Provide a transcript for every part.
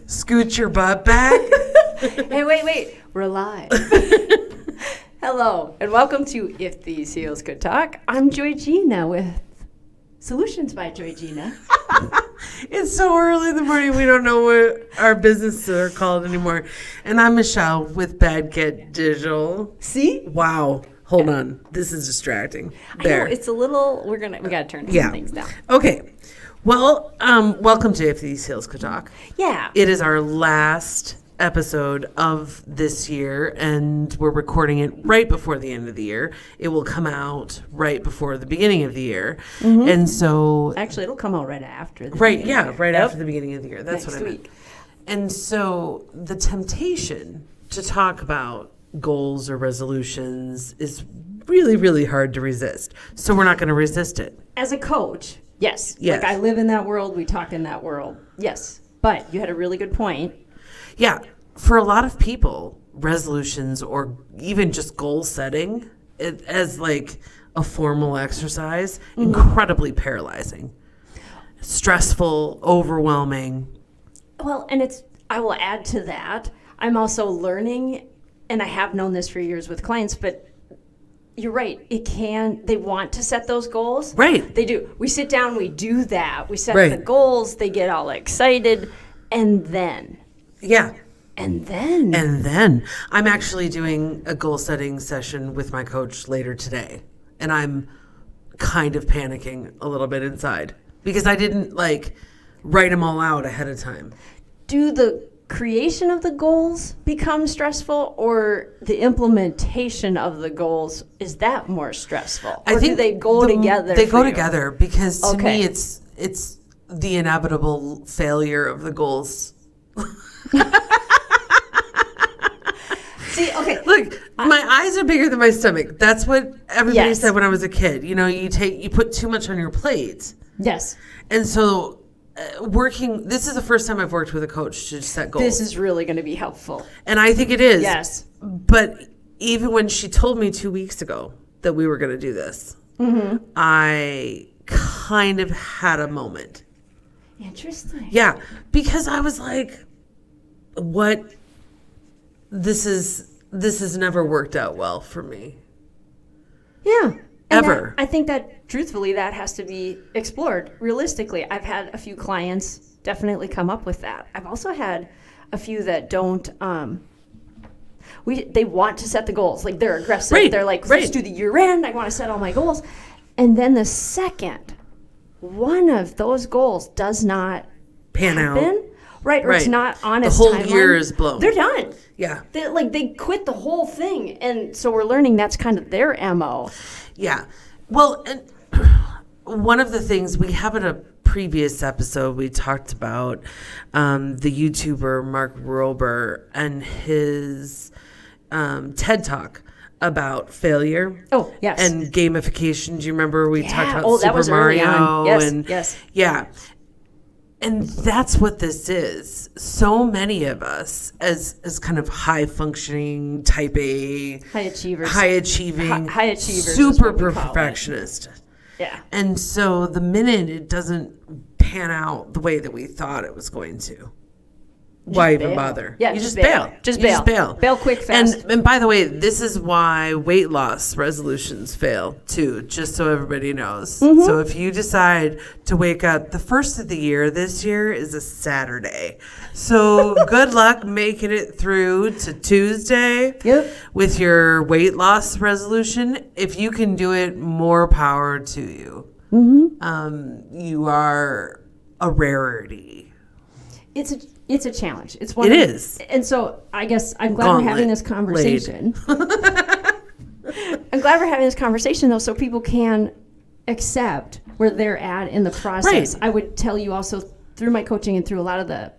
Scoot your butt back. Hey, wait. We're live. Hello, and welcome to If These Heels Could Talk. I'm JoyGenea with Solutions by JoyGenea. It's so early in the morning, we don't know what our businesses are called anymore. And I'm Michelle with Bad Get Digital. See? Wow. Hold on. This is distracting. There. I know, it's a little, we got to turn some things down. Okay. Well, welcome to If These Heels Could Talk. Yeah. It is our last episode of this year, and we're recording it right before the end of the year. It will come out right before the beginning of the year. Mm-hmm. And so... Actually, it'll come out right after. After the beginning of the year. That's next what I meant. And so the temptation to talk about goals or resolutions is really, really hard to resist. So we're not going to resist it. As a coach... Yes. Like I live in that world. We talk in that world. Yes. But you had a really good point. Yeah. For a lot of people, resolutions or even just goal setting as like a formal exercise, incredibly paralyzing, stressful, overwhelming. Well, and I will add to that. I'm also learning, and I have known this for years with clients, but you're right. They want to set those goals. Right. They do. We sit down, we do that. We set the goals, they get all excited, and then. Yeah. And then. I'm actually doing a goal setting session with my coach later today. And I'm kind of panicking a little bit inside because I didn't write them all out ahead of time. Do the creation of the goals become stressful, or the implementation of the goals, is that more stressful? I think do they go together? They go together because to me it's the inevitable failure of the goals. See, okay. Look, my eyes are bigger than my stomach. That's what everybody said when I was a kid. You know, you put too much on your plate. Yes. And so this is the first time I've worked with a coach to set goals. This is really going to be helpful. And I think it is. Yes. But even when she told me 2 weeks ago that we were going to do this, I kind of had a moment. Interesting. Yeah. Because I was like, what? This has never worked out well for me. Yeah. Ever. I think that, truthfully, that has to be explored realistically. I've had a few clients definitely come up with that. I've also had a few that don't, they want to set the goals. Like, they're aggressive. Right. They're like, let's do the year end. I want to set all my goals. And then the second one of those goals does not pan happen, out. Right, or it's not on its timeline. The whole timeline, year is blown. They're done. Yeah. They quit the whole thing. And so we're learning that's kind of their MO. Yeah. Well, and one of the things we have in a previous episode, we talked about the YouTuber Mark Rober and his TED Talk about failure. Oh, yes. And gamification. Do you remember we talked about that Super was Mario? Early on. Yes, yes. Yeah. And that's what this is. So many of us, as kind of high functioning, type A, high achievers, super perfectionist. Yeah. And so the minute it doesn't pan out the way that we thought it was going to, why even bother? Yeah, you just bail. Just bail. Bail quick, fast. And by the way, this is why weight loss resolutions fail too, just so everybody knows. Mm-hmm. So if you decide to wake up, the first of the year, this year is a Saturday. So good luck making it through to Tuesday with your weight loss resolution. If you can do it, more power to you. Mm-hmm. You are a rarity. It's a challenge. It is. And so I guess I'm glad we're having this conversation. I'm glad we're having this conversation, though, so people can accept where they're at in the process. Right. I would tell you also through my coaching and through a lot of the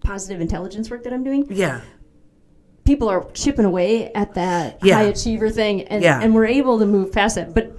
positive intelligence work that I'm doing. Yeah. People are chipping away at that high achiever thing, and we're able to move past it. But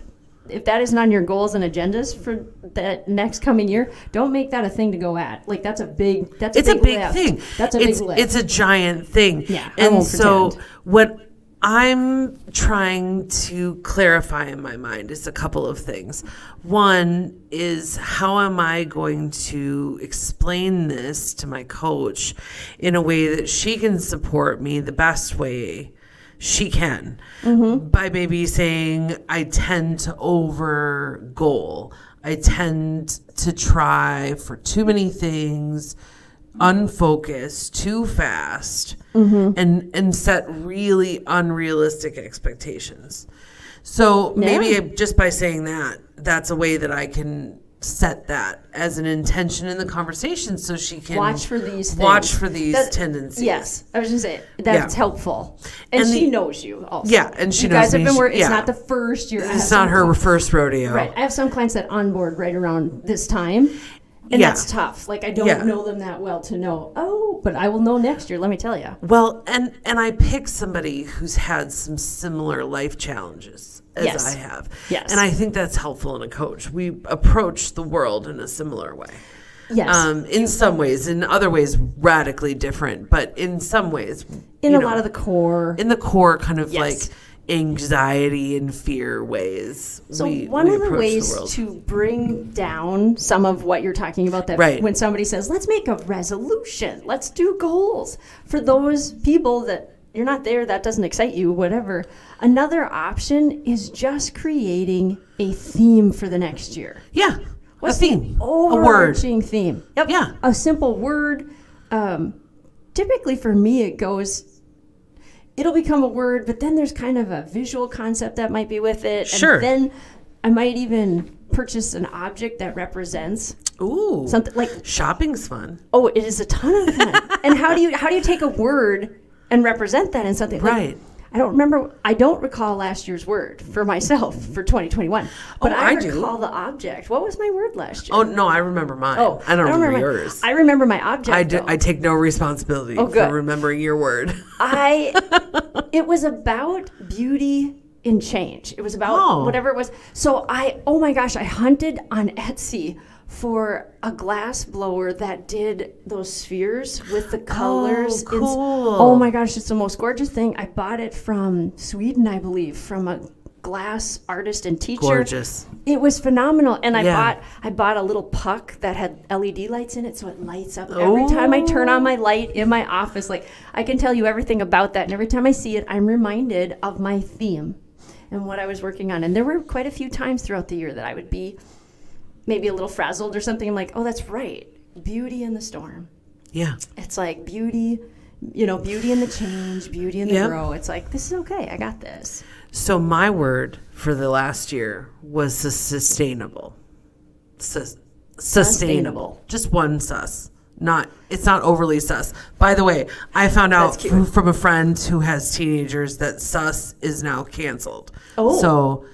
if that isn't on your goals and agendas for that next coming year, don't make that a thing to go at. Like, it's a big thing. That's a big lift. It's a giant thing. Yeah. And so what I'm trying to clarify in my mind is a couple of things. One is, how am I going to explain this to my coach in a way that she can support me the best way she can, by maybe saying I tend to over goal. I tend to try for too many things, unfocused, too fast, and set really unrealistic expectations. So maybe just by saying that, that's a way that I can set that as an intention in the conversation, so she can watch for these tendencies. Yes, I was going to say that's helpful, and she knows you also. Yeah, and she you knows guys have me. been working. It's not the first year. It's not her first rodeo. Right. I have some clients that onboard right around this time. And that's tough. Like, I don't know them that well to know, but I will know next year, let me tell you. Well, and I pick somebody who's had some similar life challenges as I have. Yes. And I think that's helpful in a coach. We approach the world in a similar way. Yes. In some ways. In other ways, radically different. But in some ways. In a lot of the core. In the core kind of like anxiety and fear ways. So one of the ways to bring down some of what you're talking about, that when somebody says, let's make a resolution, let's do goals, for those people that you're not there, that doesn't excite you, whatever, another option is just creating a theme for the next year. Yeah. What's a theme, overarching a word. Theme. Yep. Yeah. A simple word. Typically for me, it'll become a word, but then there's kind of a visual concept that might be with it. Sure. And then I might even purchase an object that represents something like shopping's fun. Oh, it is a ton of fun. And how do you take a word and represent that in something? Right. Like, I don't recall last year's word for myself for 2021. But I recall the object. What was my word last year? Oh, no, I remember mine. Oh, I don't remember yours. I remember my object. I take no responsibility for remembering your word. It was about beauty in change. It was about whatever it was. So oh my gosh, I hunted on Etsy for a glass blower that did those spheres with the colors. Oh, cool. Oh my gosh, it's the most gorgeous thing. I bought it from Sweden, I believe, from a glass artist and teacher. Gorgeous. It was phenomenal. And I bought a little puck that had LED lights in it, so it lights up every time I turn on my light in my office. Like, I can tell you everything about that, and every time I see it, I'm reminded of my theme and what I was working on. And there were quite a few times throughout the year that I would be maybe a little frazzled or something. I'm like, oh, that's right. Beauty in the storm. Yeah. It's like beauty in the change, beauty in the grow. It's like, this is okay. I got this. So my word for the last year was sustainable. Sustainable. Just one sus. It's not overly sus. By the way, I found out from a friend who has teenagers that sus is now canceled. Oh. So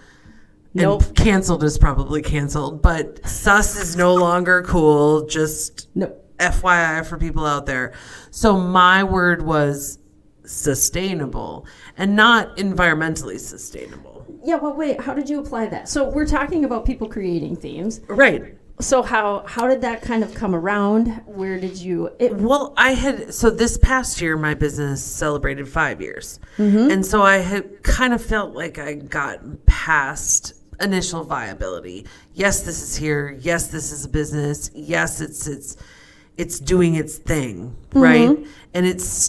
nope. Canceled is probably canceled, but sus is no longer cool. Just FYI for people out there. So my word was sustainable and not environmentally sustainable. Yeah, well, wait, how did you apply that? So we're talking about people creating themes. Right. So how did that kind of come around? Where did you... So this past year, my business celebrated 5 years. Mm-hmm. And so I had kind of felt like I got past initial viability. Yes, this is here. Yes, this is a business. Yes, it's doing its thing, right? Mm-hmm. And it's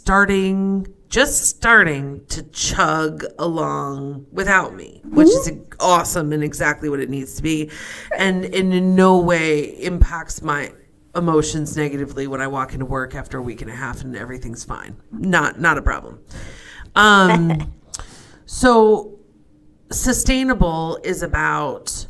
just starting to chug along without me, which is awesome and exactly what it needs to be, and in no way impacts my emotions negatively when I walk into work after a week and a half and everything's fine. Not a problem. So sustainable is about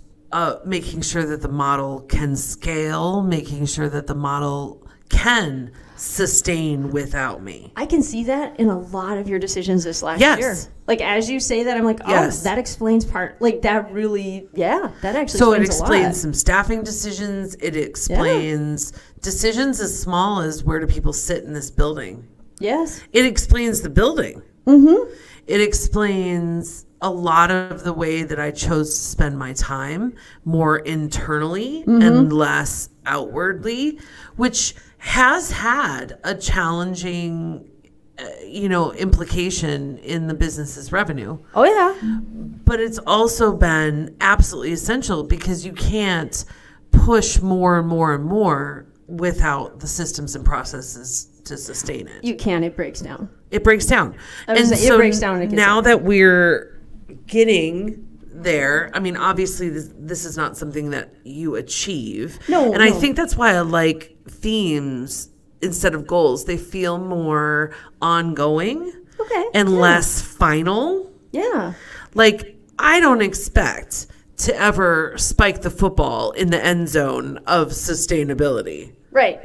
making sure that the model can scale, making sure that the model can sustain without me. I can see that in a lot of your decisions this last year. Like, as you say that, I'm like, that explains part. Like, that really, that actually so explains a lot. So it explains some staffing decisions. It explains decisions as small as where do people sit in this building. Yes. It explains the building. Mm-hmm. It explains a lot of the way that I chose to spend my time more internally and less outwardly, which has had a challenging implication in the business's revenue. Oh, yeah. But it's also been absolutely essential because you can't push more and more and more without the systems and processes to sustain it. You can't. It breaks down. It breaks down. It breaks down. And it gets now that we're getting there, I mean, obviously this is not something that you achieve. No. I think that's why I like themes instead of goals. They feel more ongoing. Okay. And less final. Yeah. Like, I don't expect to ever spike the football in the end zone of sustainability. Right.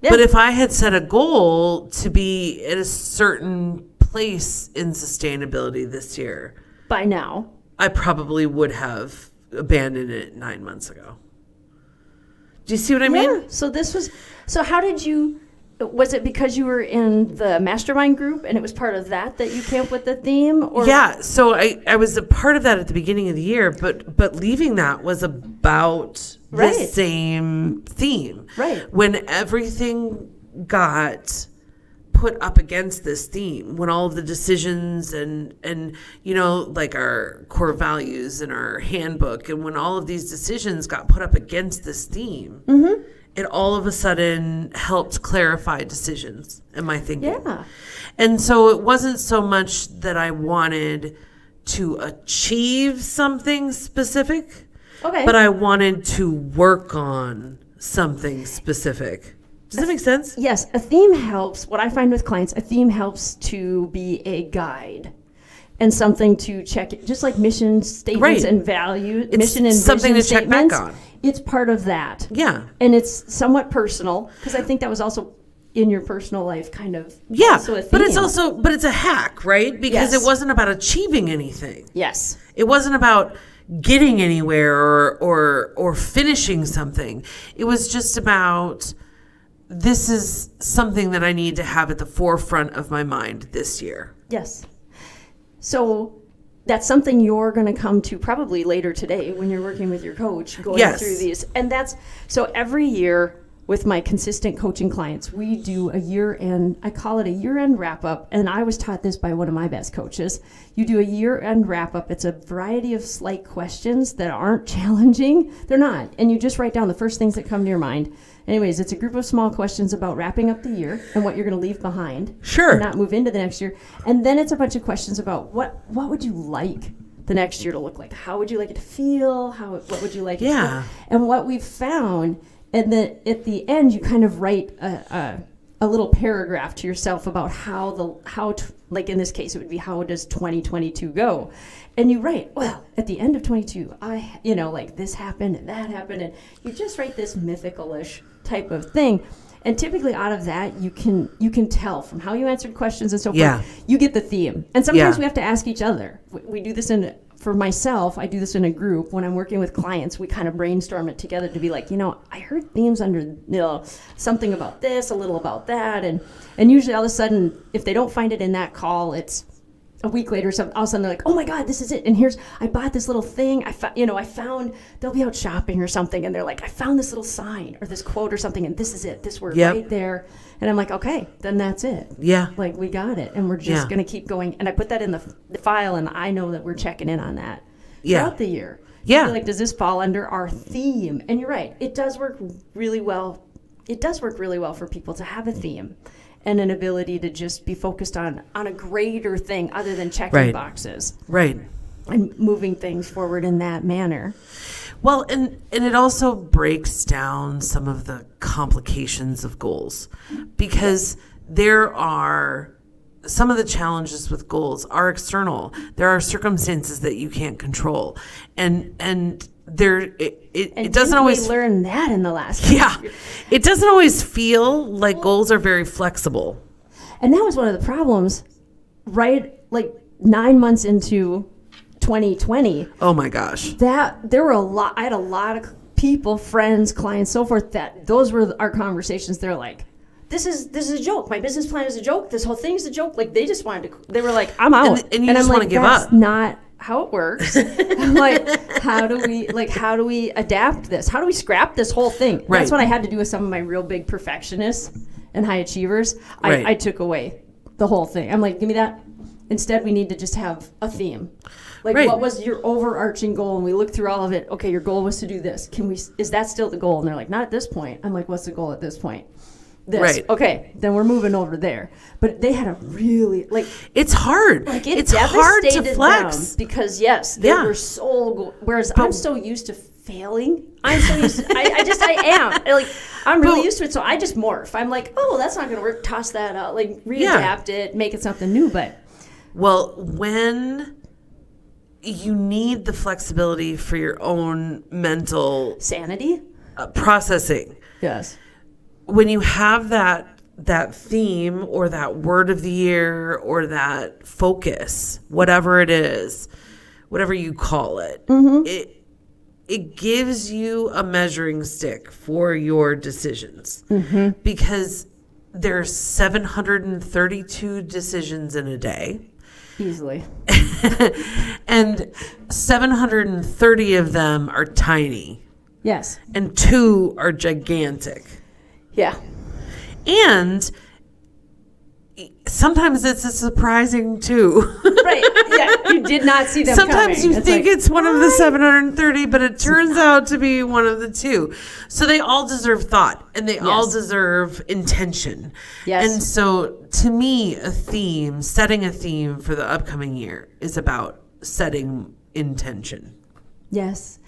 Yeah. But if I had set a goal to be at a certain place in sustainstainability this year, by now, I probably would have abandoned it 9 months ago. Do you see what I mean? Yeah. So how did you, was it because you were in the mastermind group and it was part of that you came up with the theme? Or? Yeah. So I was a part of that at the beginning of the year, but leaving that was about the same theme. Right. When everything got put up against this theme, when all of the decisions and like our core values and our handbook, and when all of these decisions got put up against this theme, it all of a sudden helped clarify decisions in my thinking. Yeah. And so it wasn't so much that I wanted to achieve something specific, but I wanted to work on something specific. Does that make sense? Yes. A theme helps. What I find with clients, a theme helps to be a guide and something to check, just like mission statements and value, mission and something vision to check back on. It's part of that. Yeah. And it's somewhat personal, because I think that was also in your personal life kind of. Yeah. Also a theme. But it's a hack, right? Because it wasn't about achieving anything. Yes. It wasn't about getting anywhere or finishing something. It was just about, this is something that I need to have at the forefront of my mind this year. Yes. So that's something you're going to come to probably later today when you're working with your coach, going through these. And so every year with my consistent coaching clients, we do a year-end, I call it a year-end wrap-up. And I was taught this by one of my best coaches. You do a year-end wrap-up. It's a variety of slight questions that aren't challenging. They're not. And you just write down the first things that come to your mind. Anyways, it's a group of small questions about wrapping up the year and what you're going to leave behind. Sure. And not move into the next year. And then it's a bunch of questions about what would you like the next year to look like? How would you like it to feel? What would you like it to feel? And what we've found, and then at the end, you kind of write a little paragraph to yourself about like in this case, it would be, how does 2022 go? And you write, well, at the end of 22, like this happened and that happened. And you just write this mythical-ish type of thing. And typically out of that, you can tell from how you answered questions and so forth, you get the theme. And sometimes we have to ask each other. We do this for myself, I do this in a group. When I'm working with clients, we kind of brainstorm it together to be like, I heard themes under, something about this, a little about that. And usually all of a sudden, if they don't find it in that call, it's a week later, all of a sudden they're like, oh my God, this is it. And I bought this little thing. I found, they'll be out shopping or something. And they're like, I found this little sign or this quote or something. And this is it, this word right there. And I'm like, okay, then that's it. Yeah. Like, we got it. And we're just going to keep going. And I put that in the file, and I know that we're checking in on that throughout the year. Yeah. Like, does this fall under our theme? And you're right. It does work really well. It does work really well for people to have a theme and an ability to just be focused on a greater thing other than checking boxes. Right. And moving things forward in that manner. Well, and it also breaks down some of the complications of goals, because there are some of the challenges with goals are external. There are circumstances that you can't control, and it doesn't always learn that in the last year. It doesn't always feel like goals are very flexible. And that was one of the problems, right? Like 9 months into 2020. Oh my gosh. There were I had a lot of people, friends, clients, so forth, that those were our conversations. They're like, this is a joke. My business plan is a joke. This whole thing is a joke. Like, they just wanted to, they were like, I'm out. And you just want to give up. That's not how it works. I'm like, how do we adapt this? How do we scrap this whole thing? Right. That's what I had to do with some of my real big perfectionists and high achievers. I took away the whole thing. I'm like, give me that. Instead, we need to just have a theme. Like, Right. what was your overarching goal? And we look through all of it. Okay, your goal was to do this. Is that still the goal? And they're like, not at this point. I'm like, what's the goal at this point? This. Right. Okay, then we're moving over there. But they had a really, like... It's hard. Like, it's hard to flex. Them because, yes, they were so... Whereas I'm so used to failing. I'm so used to... I am. Like, I'm really used to it, so I just morph. I'm like, oh, that's not going to work. Toss that out. Like, readapt it, make it something new, but... Well, when you need the flexibility for your own mental sanity processing. Yes. When you have that theme or that word of the year or that focus, whatever it is, whatever you call it, it gives you a measuring stick for your decisions because there's 732 decisions in a day. Easily. And 730 of them are tiny. Yes. And 2 are gigantic. Yeah. And sometimes it's surprising too. Right. Yeah. You did not see them Sometimes coming. you think it's one of the 730, but it turns out to be one of the 2. So they all deserve thought and they all deserve intention. Yes. And so to me, setting a theme for the upcoming year is about setting intention. Yes.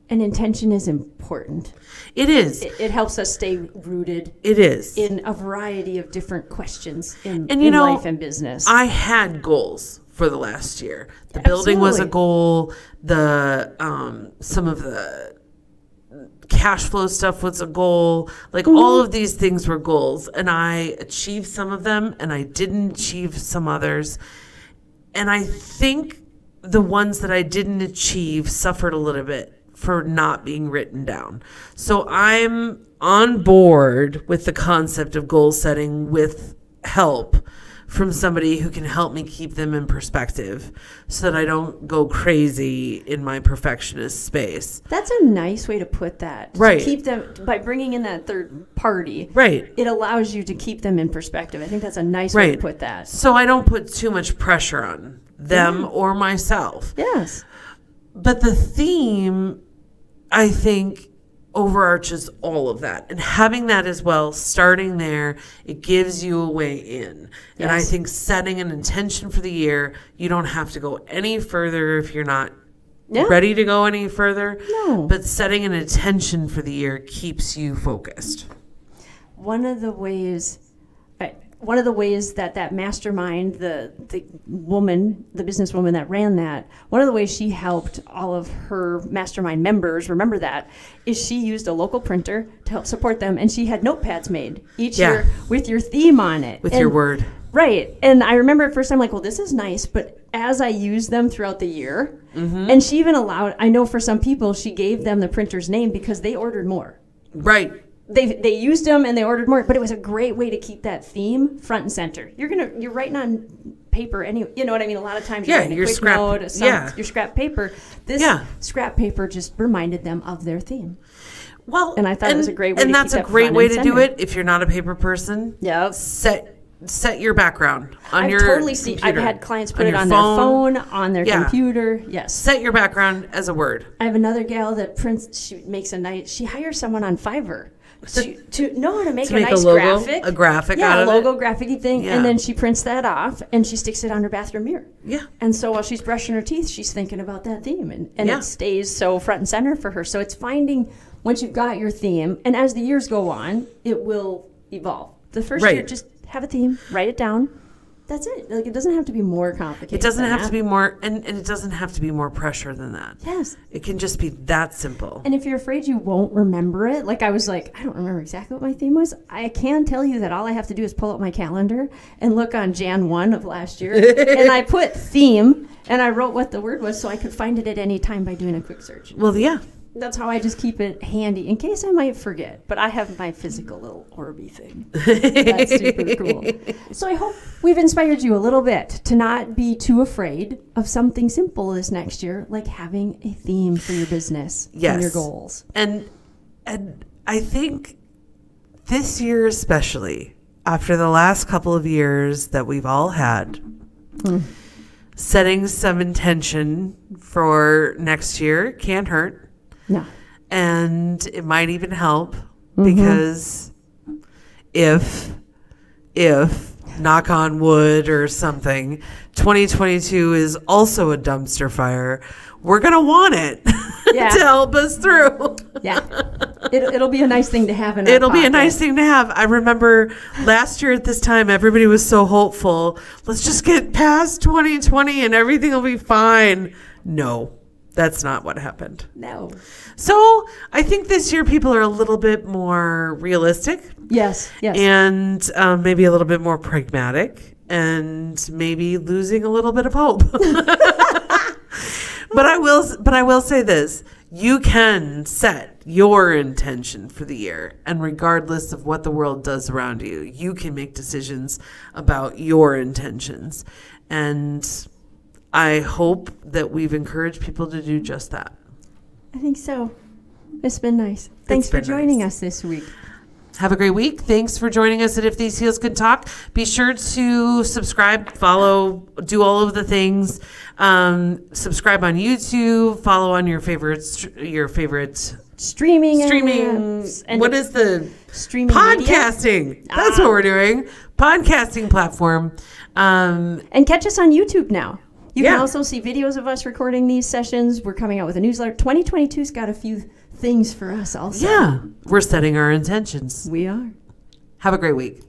And intention is important. It is. It helps us stay rooted. It is. In a variety of different questions in know, life and business. I had goals for the last year. The building was a goal. The some of the cash flow stuff was a goal. Like all of these things were goals. And I achieved some of them and I didn't achieve some others. And I think the ones that I didn't achieve suffered a little bit for not being written down. So I'm on board with the concept of goal setting with help from somebody who can help me keep them in perspective so that I don't go crazy in my perfectionist space. That's a nice way to put that. Right. To keep them, by bringing in that third party, right, it allows you to keep them in perspective. I think that's a nice way to put that. So I don't put too much pressure on them or myself. Yes. But the theme, I think, overarches all of that. And having that as well, starting there, it gives you a way in. Yes. And I think setting an intention for the year, you don't have to go any further if you're not ready to go any further. No. But setting an intention for the year keeps you focused. One of the ways that mastermind, the businesswoman that ran that, one of the ways she helped all of her mastermind members remember that is she used a local printer to help support them, and she had notepads made each year with your theme on it. With your word. Right. And I remember at first I'm like, well, this is nice, but as I used them throughout the year, and she even allowed, I know for some people, she gave them the printer's name because they ordered more. Right. They used them and they ordered more, but it was a great way to keep that theme front and center. You're writing on paper anyway. You know what I mean? A lot of times you're writing a quick note, your scrap paper. This scrap paper just reminded them of their theme. Well, and I thought it was a great way. And that's a great way to do it if you're not a paper person. Yeah. Set your background on your computer. I've had clients put it on their phone, on their computer. Yes. Set your background as a word. I have another gal that prints. She hires someone on Fiverr to know how to make a nice graphic. A graphic out of it. Yeah, a logo graphic thing. Yeah. And then she prints that off and she sticks it on her bathroom mirror. Yeah. And so while she's brushing her teeth, she's thinking about that theme. And it stays so front and center for her. So it's finding, once you've got your theme, and as the years go on, it will evolve. The first year, just have a theme, write it down. That's it. Like, it doesn't have to be more complicated. It doesn't have to be more, and it doesn't have to be more pressure than that. Yes. It can just be that simple. And if you're afraid you won't remember it, like I was like, I don't remember exactly what my theme was. I can tell you that all I have to do is pull up my calendar and look on Jan 1 of last year. And I put theme, and I wrote what the word was so I could find it at any time by doing a quick search. Well, yeah. That's how I just keep it handy in case I might forget. But I have my physical little Orby thing. That's super cool. So I hope we've inspired you a little bit to not be too afraid of something simple this next year, like having a theme for your business and your goals. And I think this year especially, after the last couple of years that we've all had, setting some intention for next year can't hurt. No. And it might even help because if knock on wood or something, 2022 is also a dumpster fire, we're going to want it to help us through. Yeah. It'll be a nice thing to have in our It'll be a pocket. nice thing to have. I remember last year at this time, everybody was so hopeful. Let's just get past 2020 and everything will be fine. No, that's not what happened. No. So I think this year people are a little bit more realistic. Yes. And maybe a little bit more pragmatic and maybe losing a little bit of hope. But I will say this. You can set your intention for the year, and regardless of what the world does around you, you can make decisions about your intentions. And I hope that we've encouraged people to do just that. I think so. It's been nice. Thanks for joining us this week. Have a great week. Thanks for joining us at If These Heels Could Talk. Be sure to subscribe, follow, do all of the things. Subscribe on YouTube. Follow on your favorite streaming. Apps and what is the streaming podcasting? Media? That's what we're doing. Podcasting platform. And catch us on YouTube now. You can also see videos of us recording these sessions. We're coming out with a newsletter. 2022's got a few things for us also. Yeah, we're setting our intentions. We are. Have a great week.